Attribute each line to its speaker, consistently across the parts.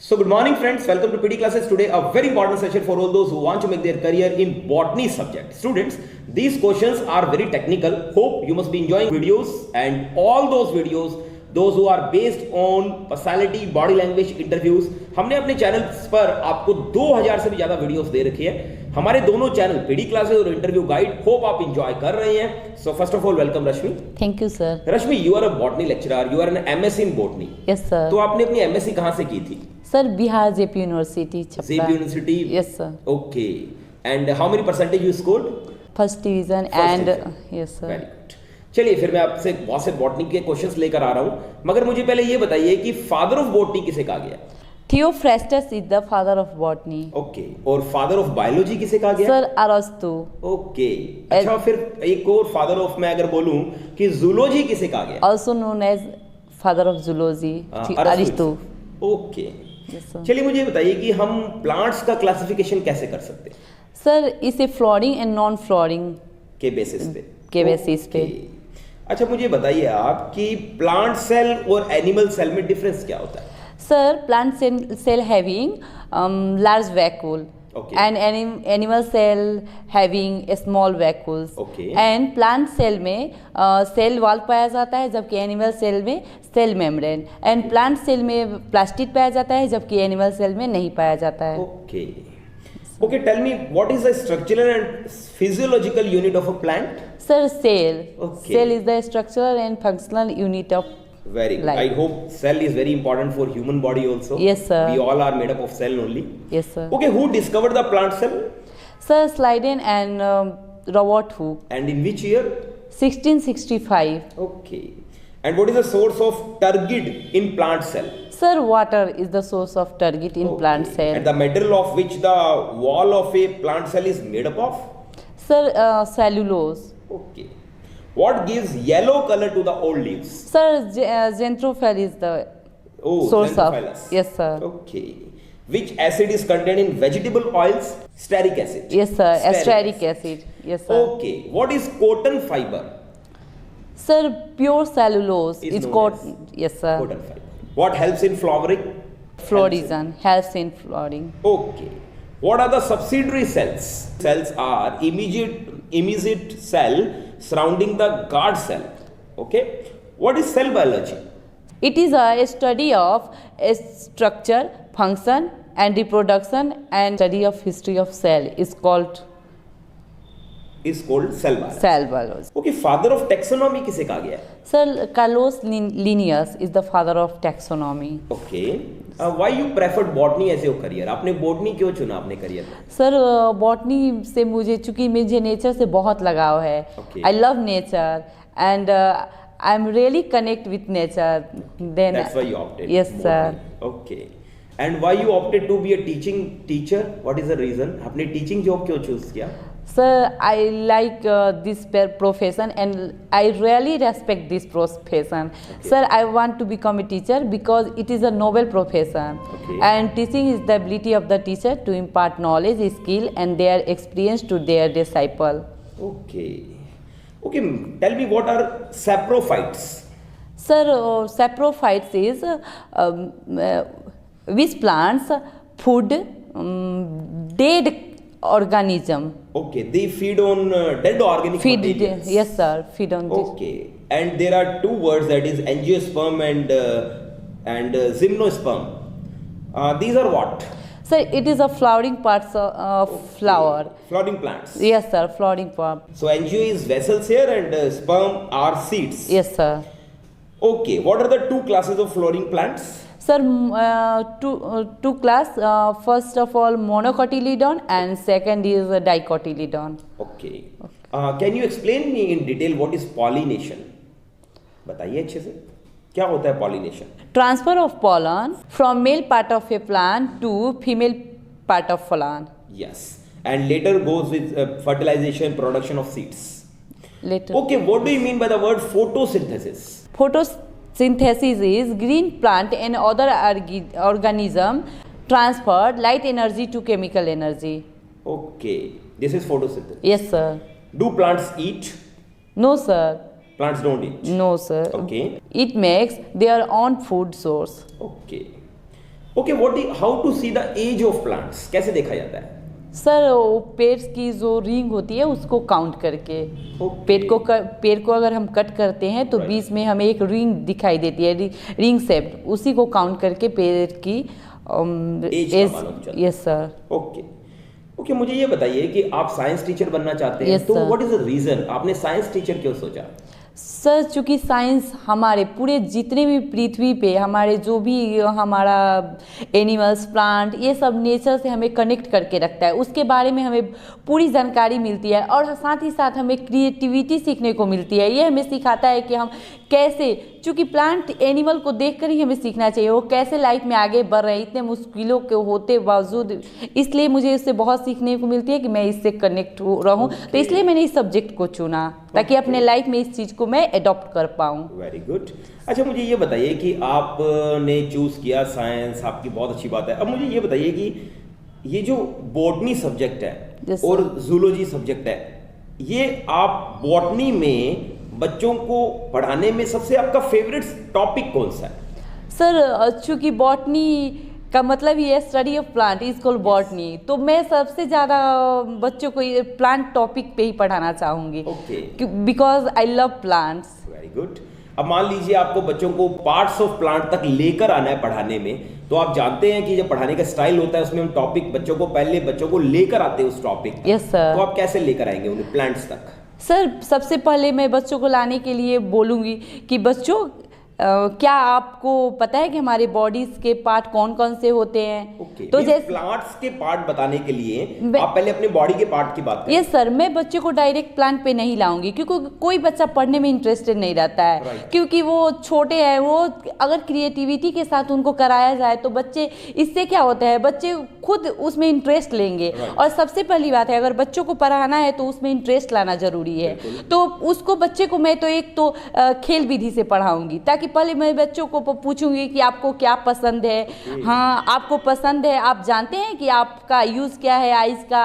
Speaker 1: So good morning friends, welcome to PD classes. Today a very important session for all those who want to make their career in botany subject. Students, these questions are very technical. Hope you must be enjoying videos and all those videos, those who are based on personality, body language interviews. हमने अपने channel पर आपको 2000 से भी ज्यादा videos दे रखी है. हमारे दोनों चैनल पीडी क्लासेस और इंटरव्यू गाइड. होप आप एंजॉय कर रहे हैं. So first of all welcome Rashmi.
Speaker 2: Thank you sir.
Speaker 1: Rashmi, you are a botany lecturer, you are an MSc in botany.
Speaker 2: Yes sir.
Speaker 1: तो आपने अपनी एमएससी कहाँ से की थी?
Speaker 2: Sir Bihar JP university Chhapra.
Speaker 1: JP university.
Speaker 2: Yes sir.
Speaker 1: Okay. And how many percentage you scored?
Speaker 2: First division and yes sir.
Speaker 1: Very good. चलिए फिर मैं आपसे बहुत से बॉटनी के क्वेश्चंस लेकर आ रहा हूं, मगर मुझे पहले ये बताइए कि फादर ऑफ बॉटनी किसे कहा गया?
Speaker 2: Theophrastus is the father of botany.
Speaker 1: Okay. और फादर ऑफ बायोलॉजी किसे कहा गया?
Speaker 2: सर अरस्तु.
Speaker 1: ओके. अच्छा, फिर एक और फादर ऑफ मैं अगर बोलूं कि जूलॉजी किसे कहा गया?
Speaker 2: Also known as father of zoology Aristotle.
Speaker 1: Okay.
Speaker 2: Yes sir.
Speaker 1: चलिए मुझे ये बताइए कि हम प्लांट्स का क्लासिफिकेशन कैसे कर सकते हैं?
Speaker 2: सर इसे फ्लोरिंग एंड नॉन फ्लोरिंग
Speaker 1: के बेसिस पे.
Speaker 2: पे.
Speaker 1: अच्छा मुझे बताइए आप कि प्लांट सेल और एनिमल सेल में डिफरेंस क्या होता है?
Speaker 2: Sir, plant cell having large vacuole.
Speaker 1: Okay.
Speaker 2: And animal cell having a small vacuoles.
Speaker 1: Okay.
Speaker 2: And plant cell में सेल वॉल पाया जाता है, जबकि एनिमल सेल में cell membrane. And plant cell में प्लास्टिड पाया जाता है, जबकि एनिमल सेल में नहीं पाया जाता है.
Speaker 1: Okay. Okay, tell me what is the structural and physiological unit of a plant?
Speaker 2: Sir cell.
Speaker 1: Okay.
Speaker 2: Cell is the structural and functional unit of.
Speaker 1: Very good.
Speaker 2: Life.
Speaker 1: I hope cell is very important for human body also.
Speaker 2: Yes, sir.
Speaker 1: We all are made up of cell only.
Speaker 2: Yes sir.
Speaker 1: Okay, who discovered the plant cell?
Speaker 2: Sir Slyden and Robert Hooke.
Speaker 1: And in which year?
Speaker 2: 1665.
Speaker 1: Okay. And what is the source of turgid in plant cell?
Speaker 2: Sir, water is the source of turgid in plant cell.
Speaker 1: And the material of which the wall of a plant cell is made up of?
Speaker 2: Sir, cellulose.
Speaker 1: Okay. What gives yellow color to the old leaves?
Speaker 2: Sir, xanthophyll is the source of.
Speaker 1: xanthophyllus.
Speaker 2: Yes, sir.
Speaker 1: Okay. Which acid is contained in vegetable oils? Stearic acid.
Speaker 2: Yes, sir. Stearic acid. Yes, sir.
Speaker 1: Okay. What is cotton fiber?
Speaker 2: Sir, pure cellulose
Speaker 1: Is
Speaker 2: is
Speaker 1: known
Speaker 2: cotton. Yes, sir.
Speaker 1: Cotton fiber. What helps in flowering?
Speaker 2: Florism helps in flowering.
Speaker 1: Okay. What are the subsidiary cells? Cells are immediate cell surrounding the guard cell. Okay. What is cell biology?
Speaker 2: It is a study of a structure, function, and reproduction, and study of history of cell is called
Speaker 1: Cell biology.
Speaker 2: cell biology.
Speaker 1: Okay. Father of taxonomy किसे कहा गया है?
Speaker 2: Sir, Carlos Linnaeus is the father of taxonomy.
Speaker 1: Okay. Why you preferred botany as your career? आपने botany क्यों चुना अपने career में?
Speaker 2: Sir botany से चूंकि मुझे नेचर से बहुत लगाव है.
Speaker 1: Okay.
Speaker 2: I love nature and I am really connect with nature. Then
Speaker 1: That's why you opted.
Speaker 2: Yes, sir.
Speaker 1: botany. Okay. And why you opted to be a teacher? What is the reason? आपने teaching job क्यों choose किया?
Speaker 2: Sir I like this profession and I really respect this profession. Sir I want to become a teacher because it is a noble profession. And teaching is the ability of the teacher to impart knowledge, skill and their experience to their disciple.
Speaker 1: Okay. Okay. Tell me what are saprophytes?
Speaker 2: Sir, saprophytes is which plants food dead organism.
Speaker 1: Okay, they feed on dead organic materials.
Speaker 2: Yes sir, feed on this.
Speaker 1: Okay, and there are two words, that is angiosperm and gymnosperm. These are what?
Speaker 2: Sir, it is a flowering parts of flower.
Speaker 1: Flowering plants.
Speaker 2: Yes sir, flowering part.
Speaker 1: So angio is vessels here and sperm are seeds.
Speaker 2: Yes sir.
Speaker 1: Okay, what are the two classes of flowering plants?
Speaker 2: Sir, two class. First of all, monocotyledon, and second is dicotyledon.
Speaker 1: Okay. Can you explain me in detail what is pollination? बताइए अच्छे से, क्या होता है pollination?
Speaker 2: Transfer of pollen from male part of a plant to female part of plant.
Speaker 1: Yes. And later goes with fertilization, production of seeds.
Speaker 2: Later.
Speaker 1: Okay, what do you mean by the word photosynthesis?
Speaker 2: Photosynthesis is green plant and other organism transferred light energy to chemical energy.
Speaker 1: Okay, this is photosynthesis.
Speaker 2: Yes sir.
Speaker 1: Do plants eat?
Speaker 2: No sir.
Speaker 1: Plants don't eat.
Speaker 2: No sir.
Speaker 1: Okay.
Speaker 2: It makes their own food source.
Speaker 1: Okay. Okay, how to see the age of plants, कैसे देखा जाता है?
Speaker 2: Sir वो पेड़ की जो ring होती है उसको काउंट करके,
Speaker 1: Okay.
Speaker 2: पेड़ को अगर हम कट करते हैं तो
Speaker 1: Right.
Speaker 2: बीच में हमें एक रिंग दिखाई देती है, रिंग शेप, उसी को काउंट करके पेड़ की
Speaker 1: एज का मालूम चलता है।
Speaker 2: Yes sir.
Speaker 1: ओके ओके, मुझे ये बताइए कि आप साइंस टीचर बनना चाहते हैं,
Speaker 2: Yes,
Speaker 1: तो
Speaker 2: sir.
Speaker 1: What is the reason आपने साइंस टीचर क्यों सोचा?
Speaker 2: सर चूँकि साइंस हमारे पूरे जितने भी पृथ्वी पे हमारे जो भी हमारा एनिमल्स प्लांट ये सब नेचर से हमें कनेक्ट करके रखता है, उसके बारे में हमें पूरी जानकारी मिलती है और साथ ही साथ हमें क्रिएटिविटी सीखने को मिलती है। ये हमें सिखाता है कि हम कैसे, चूँकि प्लांट एनिमल को देखकर ही हमें सीखना चाहिए वो कैसे लाइफ में आगे बढ़ रहे हैं इतने मुश्किलों के होते बावजूद, इसलिए मुझे इससे बहुत सीखने को मिलती है कि मैं इससे कनेक्ट रहूँ। तो इसलिए मैंने इस सब्जेक्ट को चुना ताकि अपने लाइफ में इस चीज़ को मैं एडॉप्ट कर पाऊँ।
Speaker 1: Very good. अच्छा, मुझे ये बताइए कि आपने चूज किया साइंस, आपकी बहुत अच्छी बात है। अब मुझे ये बताइए कि ये जो बॉटनी सब्जेक्ट है
Speaker 2: Yes,
Speaker 1: और जूलॉजी सब्जेक्ट है, ये आप बॉटनी में बच्चों को पढ़ाने में सबसे आपका फेवरेट टॉपिक कौन सा है?
Speaker 2: सर चूँकि बॉटनी का मतलब ही है study of plant is called botany, तो मैं सबसे ज़्यादा बच्चों को ये प्लांट टॉपिक पे ही पढ़ाना चाहूँगी
Speaker 1: okay,
Speaker 2: because I love plants.
Speaker 1: Very good. अब मान लीजिए आपको बच्चों को पार्ट्स ऑफ प्लांट तक लेकर आना है पढ़ाने में, तो आप जानते हैं कि जब पढ़ाने का स्टाइल होता है उसमें हम टॉपिक बच्चों को लेकर आते हैं उस टॉपिक तक।
Speaker 2: Yes sir.
Speaker 1: तो आप कैसे लेकर आएंगे उन्हें प्लांट्स तक?
Speaker 2: सर सबसे पहले मैं बच्चों को लाने के लिए बोलूँगी कि बच्चों क्या आपको पता है कि हमारे बॉडीज के पार्ट कौन कौन से होते हैं?
Speaker 1: ओके,
Speaker 2: तो जैसे
Speaker 1: प्लांट्स के पार्ट बताने के लिए आप पहले अपने बॉडी के पार्ट की बात करें।
Speaker 2: यस सर, मैं बच्चे को डायरेक्ट प्लांट पे नहीं लाऊंगी क्योंकि कोई बच्चा पढ़ने में इंटरेस्टेड नहीं रहता है।
Speaker 1: Right.
Speaker 2: क्योंकि वो छोटे हैं, वो अगर क्रिएटिविटी के साथ उनको कराया जाए तो बच्चे, इससे क्या होता है बच्चे खुद उसमें इंटरेस्ट लेंगे।
Speaker 1: Right.
Speaker 2: और सबसे पहली बात है अगर बच्चों को पढ़ाना है तो उसमें इंटरेस्ट लाना जरूरी है। तो उसको बच्चे को मैं तो एक तो खेल विधि से पढ़ाऊंगी, ताकि पहले मैं बच्चों को पूछूंगी कि आपको क्या पसंद है। हाँ, आपको पसंद है, आप जानते हैं कि आपका यूज़ क्या है, आइज़ का,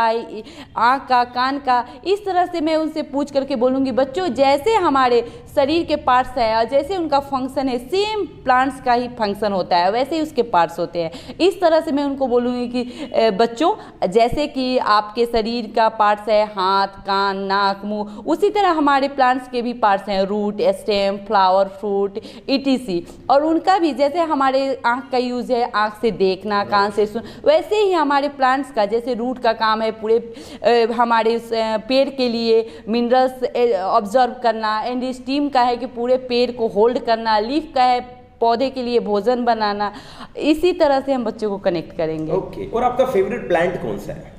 Speaker 2: आँख का, कान का, इस तरह से मैं उनसे पूछ करके बोलूँगी बच्चों जैसे हमारे शरीर के पार्ट्स हैं और जैसे उनका फंक्शन है सेम प्लांट्स का ही फंक्शन होता है वैसे ही उसके पार्ट्स होते हैं। इस तरह से मैं उनको बोलूँगी कि बच्चों जैसे कि आपके शरीर का पार्ट्स है हाथ, कान, नाक, मुँह, उसी तरह हमारे प्लांट्स के भी पार्ट्स हैं, root, stem, flower, fruit, etc. और उनका भी जैसे हमारे आँख का यूज़ है आँख से देखना, कान से सुन, वैसे ही हमारे प्लांट्स का जैसे रूट का काम है पूरे हमारे पेड़ के लिए मिनरल्स ऑब्जर्व करना, एंड स्टीम का है कि पूरे पेड़ को होल्ड करना, लीफ का है पौधे के लिए भोजन बनाना। इसी तरह से हम बच्चों को कनेक्ट करेंगे।
Speaker 1: ओके, और आपका फेवरेट प्लांट कौन सा है?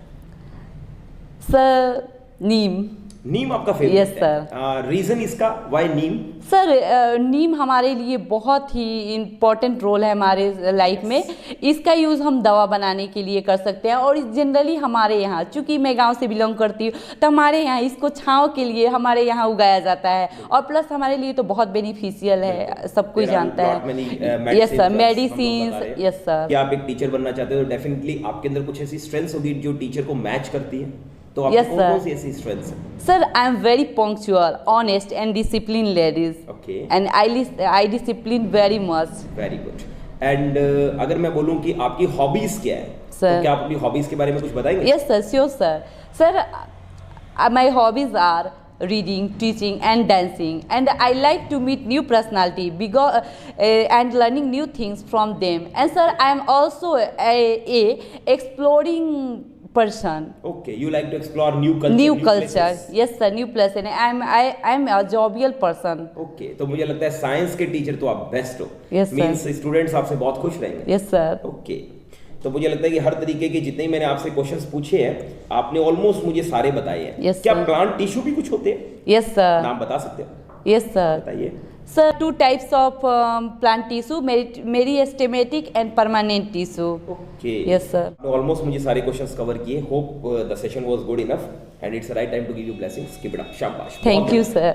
Speaker 2: सर नीम।
Speaker 1: नीम आपका फेवरेट?
Speaker 2: Yes sir.
Speaker 1: रीजन इसका, व्हाई नीम?
Speaker 2: सर नीम हमारे लिए बहुत ही इम्पोर्टेंट रोल है हमारे लाइफ में। इसका यूज़ हम दवा बनाने के लिए कर सकते हैं और जनरली हमारे यहाँ, चूँकि मैं गांव से बिलोंग करती हूँ, तो हमारे यहाँ इसको छाँव के लिए हमारे यहाँ उगाया जाता है और प्लस हमारे लिए तो बहुत बेनिफिशियल है, सब कोई जानता है। Yes sir, medicine. Yes sir.
Speaker 1: क्या आप एक टीचर बनना चाहते हो तो डेफिनेटली आपके अंदर कुछ ऐसी स्ट्रेंथ्स होगी जो टीचर को मैच करती है, तो आपको कौन सी ऐसी स्ट्रेंथ्स हैं?
Speaker 2: Sir, I am very punctual, honest and disciplined ladies.
Speaker 1: Okay.
Speaker 2: And I discipline very much.
Speaker 1: Very good. And अगर मैं बोलूँ कि आपकी हॉबीज क्या है,
Speaker 2: Sir.
Speaker 1: तो क्या आप अपनी हॉबीज के बारे में कुछ बताएंगे?
Speaker 2: Yes sir, sure sir. Sir, my hobbies are reading, teaching and dancing, and I like to meet new personality and learning new things from them. And sir, I am also a exploring person.
Speaker 1: Okay, you like to explore new culture.
Speaker 2: New culture.
Speaker 1: places.
Speaker 2: Yes sir, new place. And I am a jovial person.
Speaker 1: Okay, तो मुझे लगता है science के teacher तो आप best हो।
Speaker 2: Yes, sir.
Speaker 1: Means students आपसे बहुत खुश रहेंगे।
Speaker 2: Yes sir.
Speaker 1: ओके, तो मुझे लगता है कि हर तरीके के जितने ही मैंने आपसे क्वेश्चंस पूछे हैं आपने ऑलमोस्ट मुझे सारे बताए हैं।
Speaker 2: Yes,
Speaker 1: क्या
Speaker 2: sir.
Speaker 1: प्लांट टिश्यू भी कुछ होते हैं?
Speaker 2: Yes sir.
Speaker 1: नाम बता सकते हो?
Speaker 2: Yes sir.
Speaker 1: बताइए।
Speaker 2: Sir, 2 types of plant tissue, meristematic and permanent tissue.
Speaker 1: Okay.
Speaker 2: Yes sir.
Speaker 1: Almost मुझे सारे क्वेश्चंस कवर किए। Hope the session was good enough and it's the right time to give you blessings. Keep it up. शाबाश।
Speaker 2: Thank you sir.